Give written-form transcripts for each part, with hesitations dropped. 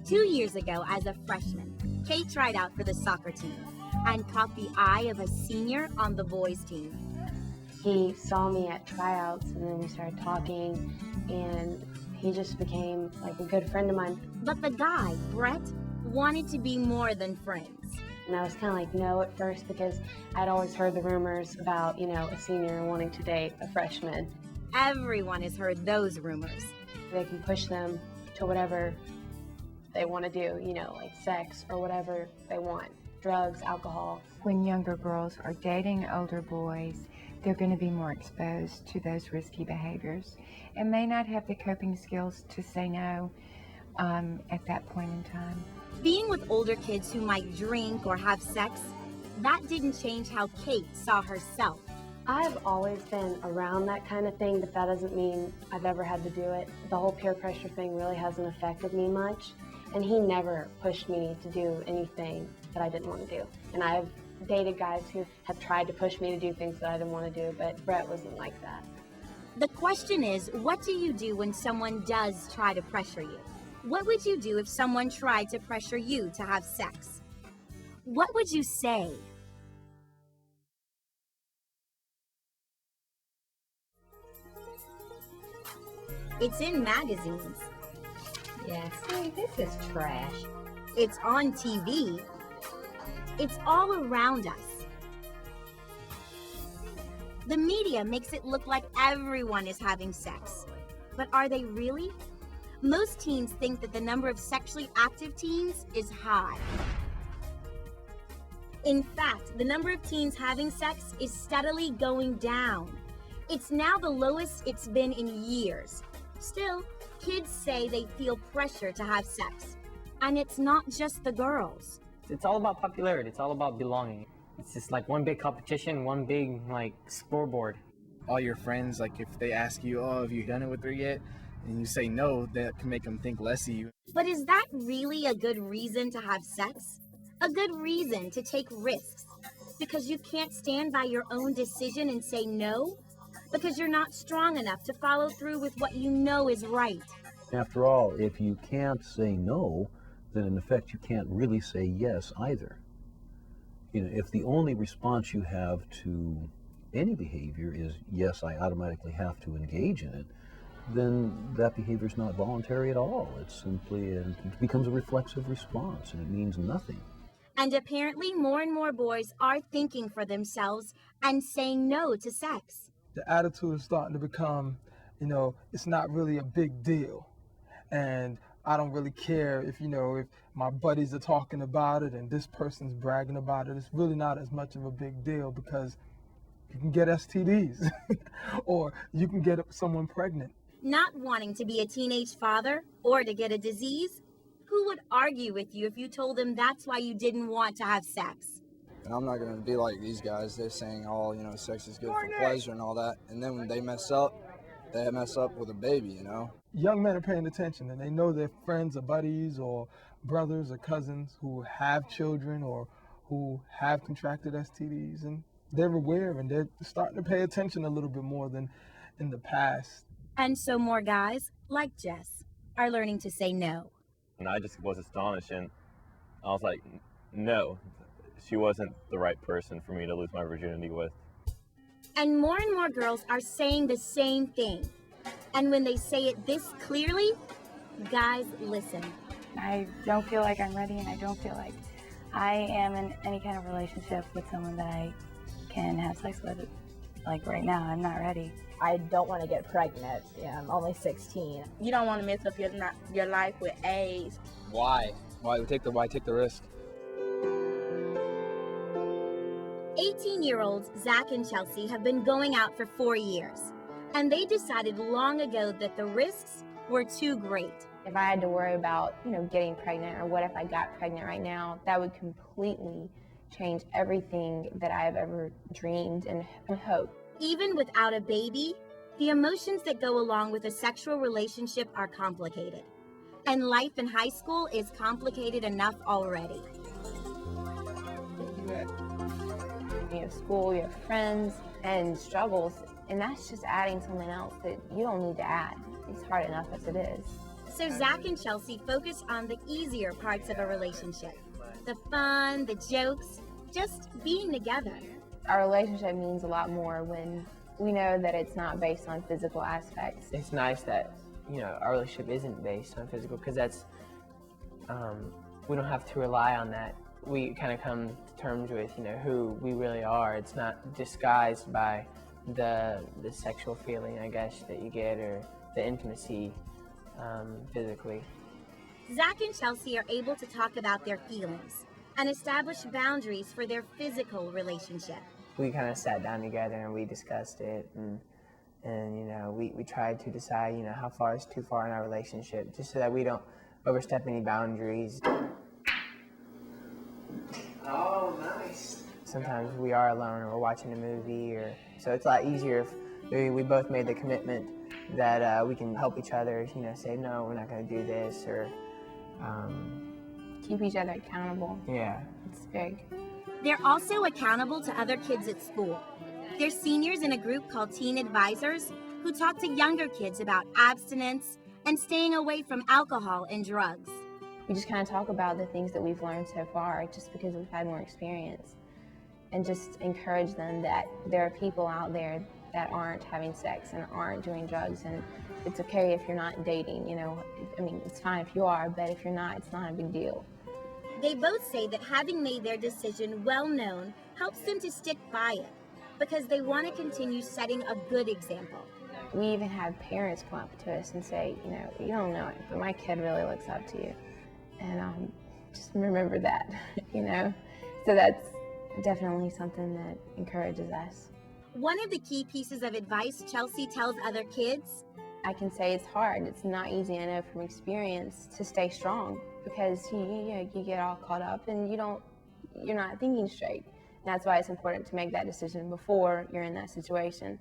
2 years ago, as a freshman, Kate tried out for the soccer team and caught the eye of a senior on the boys' team. He saw me at tryouts, and then we started talking, and he just became like a good friend of mine. But the guy, Brett, wanted to be more than friends. And I was kind of like, no at first, because I'd always heard the rumors about, a senior wanting to date a freshman. Everyone has heard those rumors. They can push them to whatever they want to do, like sex or whatever they want, drugs, alcohol. When younger girls are dating older boys, they're going to be more exposed to those risky behaviors and may not have the coping skills to say no at that point in time. Being with older kids who might drink or have sex, that didn't change how Kate saw herself. I've always been around that kind of thing, but that doesn't mean I've ever had to do it. The whole peer pressure thing really hasn't affected me much, and he never pushed me to do anything that I didn't want to do. And I've dated guys who have tried to push me to do things that I didn't want to do, but Brett wasn't like that. The question is, what do you do when someone does try to pressure you? What would you do if someone tried to pressure you to have sex? What would you say? It's in magazines. Yeah, see, this is trash. It's on TV. It's all around us. The media makes it look like everyone is having sex. But are they really? Most teens think that the number of sexually active teens is high. In fact, the number of teens having sex is steadily going down. It's now the lowest it's been in years. Still, kids say they feel pressure to have sex. And it's not just the girls. It's all about popularity. It's all about belonging. It's just like one big competition, one big scoreboard. All your friends, if they ask you, oh, have you done it with her yet? And you say no, that can make them think less of you. But is that really a good reason to have sex? A good reason to take risks? Because you can't stand by your own decision and say no? Because you're not strong enough to follow through with what you know is right? After all, if you can't say no, then in effect you can't really say yes either. If the only response you have to any behavior is, yes, I automatically have to engage in it, then that behavior is not voluntary at all. It's simply, it becomes a reflexive response, and it means nothing. And apparently more and more boys are thinking for themselves and saying no to sex. The attitude is starting to become, it's not really a big deal. And I don't really care if my buddies are talking about it and this person's bragging about it. It's really not as much of a big deal because you can get STDs or you can get someone pregnant. Not wanting to be a teenage father or to get a disease? Who would argue with you if you told them that's why you didn't want to have sex? And I'm not going to be like these guys. They're saying, sex is good for pleasure and all that. And then when they mess up with a baby, Young men are paying attention, and they know their friends or buddies or brothers or cousins who have children or who have contracted STDs, and they're aware, and they're starting to pay attention a little bit more than in the past. And so more guys, like Jess, are learning to say no. And I just was astonished, and I was like, no, she wasn't the right person for me to lose my virginity with. And more girls are saying the same thing. And when they say it this clearly, guys listen. I don't feel like I'm ready, and I don't feel like I am in any kind of relationship with someone that I can have sex with. Like right now, I'm not ready. I don't want to get pregnant. Yeah, I'm only 16. You don't want to mess up your life with AIDS. Why? Why take the risk? 18-year-olds Zach and Chelsea have been going out for 4 years, and they decided long ago that the risks were too great. If I had to worry about, getting pregnant, or what if I got pregnant right now, that would completely change everything that I've ever dreamed and hoped. Even without a baby, the emotions that go along with a sexual relationship are complicated. And life in high school is complicated enough already. You have school, you have friends, and struggles, and that's just adding something else that you don't need to add. It's hard enough as it is. So Zach and Chelsea focus on the easier parts of a relationship. The fun, the jokes, just being together. Our relationship means a lot more when we know that it's not based on physical aspects. It's nice that, our relationship isn't based on physical, because that's, we don't have to rely on that. We kind of come to terms with, who we really are. It's not disguised by the sexual feeling, I guess, that you get, or the intimacy physically. Zach and Chelsea are able to talk about their feelings and establish boundaries for their physical relationship. We kind of sat down together and we discussed it, and we tried to decide, how far is too far in our relationship, just so that we don't overstep any boundaries. Oh, nice. Sometimes we are alone or we're watching a movie, so it's a lot easier if we both made the commitment that we can help each other, say, no, we're not going to do this, or keep each other accountable. Yeah. It's big. They're also accountable to other kids at school. They're seniors in a group called Teen Advisors who talk to younger kids about abstinence and staying away from alcohol and drugs. We just kind of talk about the things that we've learned so far, just because we've had more experience, and just encourage them that there are people out there that aren't having sex and aren't doing drugs, and it's okay if you're not dating, it's fine if you are, but if you're not, it's not a big deal. They both say that having made their decision well known helps them to stick by it, because they want to continue setting a good example. We even have parents come up to us and say, you don't know it, but my kid really looks up to you. And just remember that, So that's definitely something that encourages us. One of the key pieces of advice Chelsea tells other kids: I can say it's hard. It's not easy, I know from experience, to stay strong, because you get all caught up and you're not thinking straight. And that's why it's important to make that decision before you're in that situation.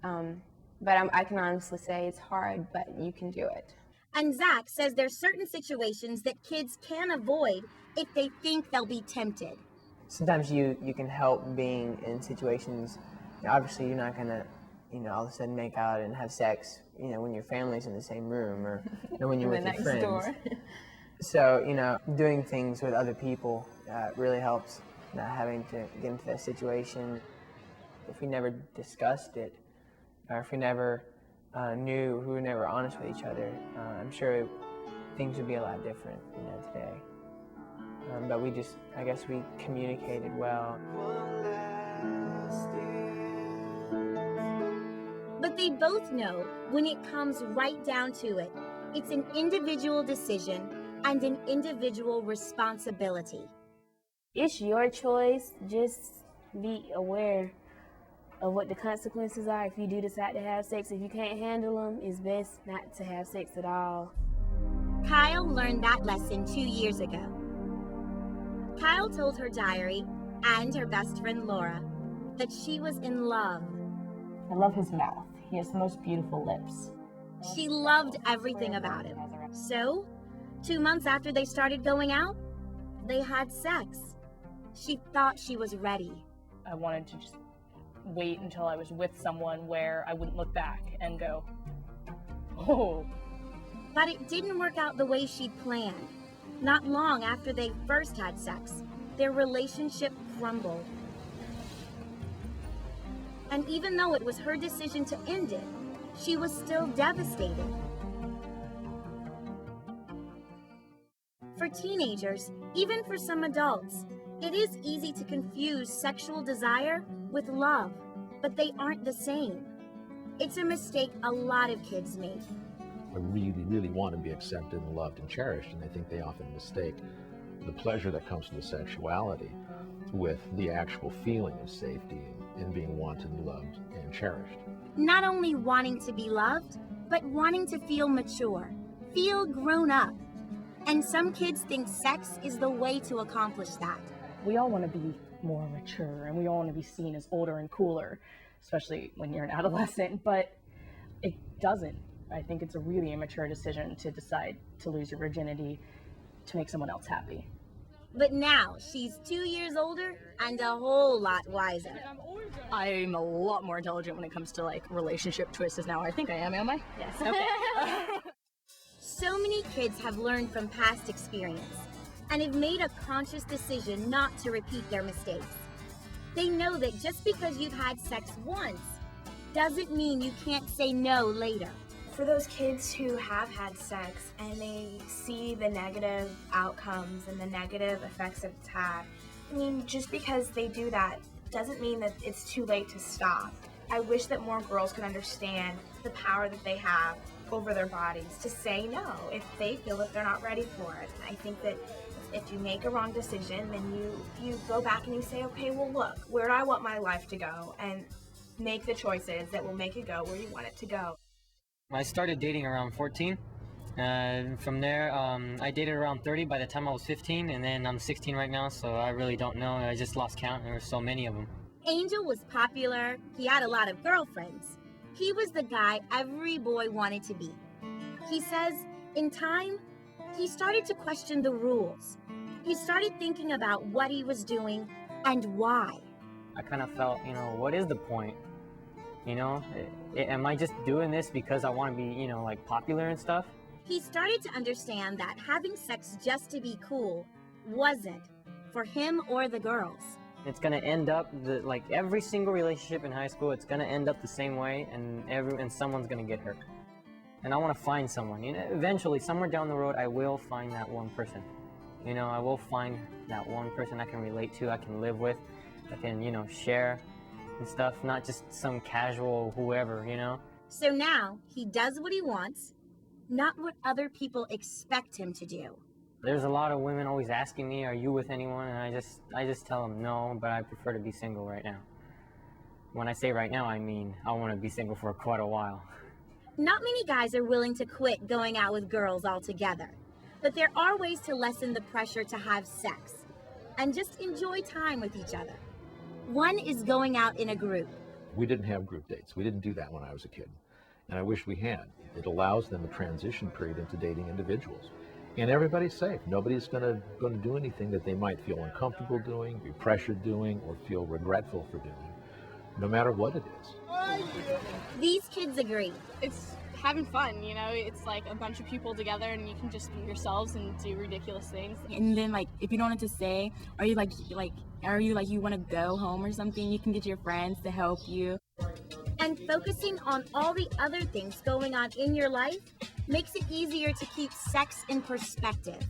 But I can honestly say it's hard, but you can do it. And Zach says there's certain situations that kids can avoid if they think they'll be tempted. Sometimes you can help being in situations. Obviously, you're not going to, all of a sudden make out and have sex, when your family's in the same room, or when you're with your friends. Door. So, doing things with other people really helps, not having to get into that situation. If we never discussed it, or if we never knew, if we were never honest with each other, I'm sure things would be a lot different, today. But I guess we communicated well. But they both know when it comes right down to it, it's an individual decision and an individual responsibility. It's your choice. Just be aware of what the consequences are if you do decide to have sex. If you can't handle them, it's best not to have sex at all. Kyle learned that lesson 2 years ago. Kyle told her diary and her best friend Laura that she was in love. I love his mouth. He has the most beautiful lips. She loved everything about him. So, 2 months after they started going out, they had sex. She thought she was ready. I wanted to just wait until I was with someone where I wouldn't look back and go, oh. But it didn't work out the way she'd planned. Not long after they first had sex, their relationship crumbled. And even though it was her decision to end it, she was still devastated. For teenagers, even for some adults, it is easy to confuse sexual desire with love, but they aren't the same. It's a mistake a lot of kids make. I really, really want to be accepted and loved and cherished, and I think they often mistake the pleasure that comes from the sexuality with the actual feeling of safety and being wanted and loved and cherished. Not only wanting to be loved, but wanting to feel mature, feel grown up. And some kids think sex is the way to accomplish that. We all want to be more mature, and we all want to be seen as older and cooler, especially when you're an adolescent, but it doesn't. I think it's a really immature decision to decide to lose your virginity to make someone else happy. But now she's 2 years older and a whole lot wiser. I'm a lot more intelligent when it comes to relationship choices now. I think I am I? Yes. Okay. So many kids have learned from past experience and have made a conscious decision not to repeat their mistakes. They know that just because you've had sex once doesn't mean you can't say no later. For those kids who have had sex and they see the negative outcomes and the negative effects that it's had, I mean, just because they do that doesn't mean that it's too late to stop. I wish that more girls could understand the power that they have over their bodies to say no if they feel that they're not ready for it. I think that if you make a wrong decision, then you go back and you say, okay, well, look, where do I want my life to go? And make the choices that will make it go where you want it to go. I started dating around 14. From there, I dated around 30 by the time I was 15, and then I'm 16 right now, so I really don't know. I just lost count. There were so many of them. Angel was popular. He had a lot of girlfriends. He was the guy every boy wanted to be. He says, in time, he started to question the rules. He started thinking about what he was doing and why. I kind of felt, what is the point? Am I just doing this because I want to be, like popular and stuff? He started to understand that having sex just to be cool wasn't for him or the girls. It's going to end up, like every single relationship in high school, it's going to end up the same way, and someone's going to get hurt. And I want to find someone. Eventually, somewhere down the road, I will find that one person. I will find that one person I can relate to, I can live with, I can, share and stuff, not just some casual whoever, So now, he does what he wants, not what other people expect him to do. There's a lot of women always asking me, are you with anyone? And I just tell them no, but I prefer to be single right now. When I say right now, I mean I want to be single for quite a while. Not many guys are willing to quit going out with girls altogether, but there are ways to lessen the pressure to have sex and just enjoy time with each other. One is going out in a group. We didn't have group dates. We didn't do that when I was a kid, and I wish we had. It allows them a transition period into dating individuals. And everybody's safe. Nobody's going to do anything that they might feel uncomfortable doing, be pressured doing, or feel regretful for doing, no matter what it is. These kids agree. It's having fun, it's like a bunch of people together and you can just be yourselves and do ridiculous things. And then if you don't know what to say, are you you want to go home or something, you can get your friends to help you. And focusing on all the other things going on in your life makes it easier to keep sex in perspective.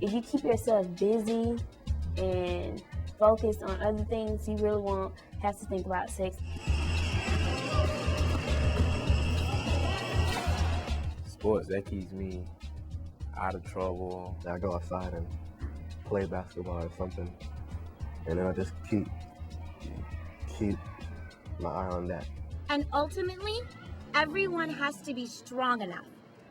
If you keep yourself busy and focused on other things, you really won't have to think about sex. Sports, that keeps me out of trouble. I go outside and play basketball or something, and then I just keep my eye on that. And ultimately, everyone has to be strong enough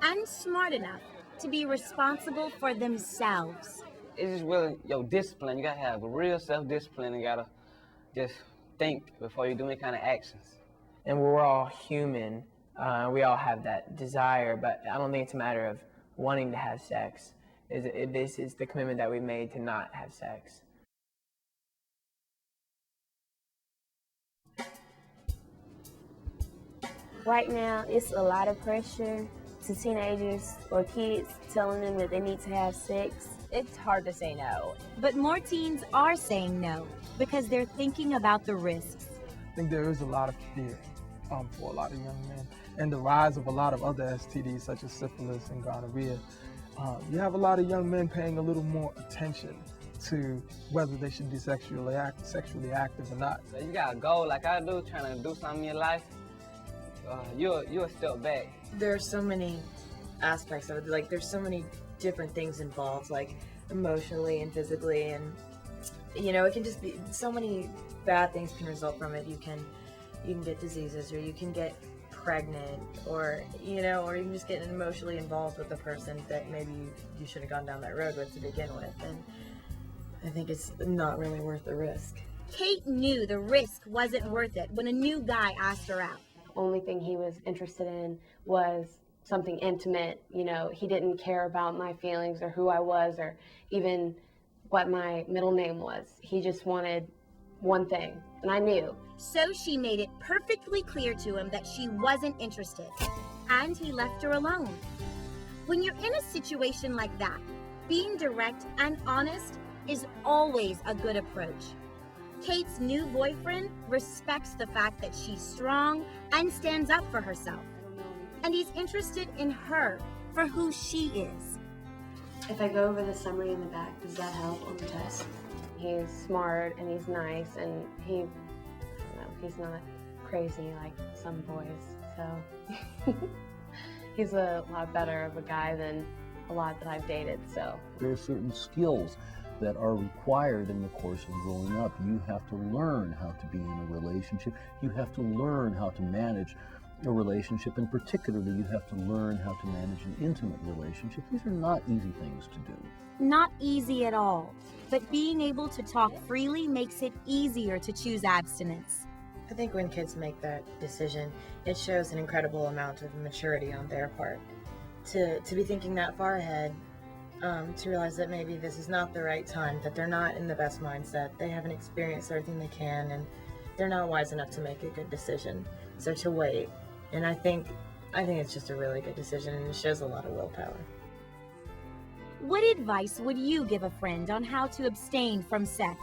and smart enough to be responsible for themselves. It's just really discipline. You gotta have real self-discipline. You gotta just think before you do any kind of actions. And we're all human. We all have that desire, but I don't think it's a matter of wanting to have sex. This is the commitment that we made to not have sex. Right now, it's a lot of pressure to teenagers or kids telling them that they need to have sex. It's hard to say no. But more teens are saying no because they're thinking about the risks. I think there is a lot of fear for a lot of young men, and the rise of a lot of other STDs such as syphilis and gonorrhea. You have a lot of young men paying a little more attention to whether they should be sexually active or not. So you got a goal like I do, trying to do something in your life, you'll step back. There are so many aspects of it. There's so many different things involved, emotionally and physically, and it can just be so many bad things can result from it. You can get diseases, or you can get pregnant, or or you can just get emotionally involved with a person that maybe you should have gone down that road with to begin with, and I think it's not really worth the risk. Kate knew the risk wasn't worth it when a new guy asked her out. Only thing he was interested in was something intimate. He didn't care about my feelings or who I was or even what my middle name was. He just wanted one thing, and I knew. So she made it perfectly clear to him that she wasn't interested, and he left her alone. When you're in a situation like that, being direct and honest is always a good approach. Kate's new boyfriend respects the fact that she's strong and stands up for herself. And he's interested in her for who she is. If I go over the summary in the back, does that help on the test? He's smart and he's nice and he's not crazy like some boys, so he's a lot better of a guy than a lot that I've dated, so. There are certain skills that are required in the course of growing up. You have to learn how to be in a relationship. You have to learn how to manage a relationship, and particularly you have to learn how to manage an intimate relationship. These are not easy things to do. Not easy at all, but being able to talk freely makes it easier to choose abstinence. I think when kids make that decision, it shows an incredible amount of maturity on their part. To be thinking that far ahead, to realize that maybe this is not the right time, that they're not in the best mindset, they haven't experienced everything they can, and they're not wise enough to make a good decision. So to wait, and I think it's just a really good decision, and it shows a lot of willpower. What advice would you give a friend on how to abstain from sex?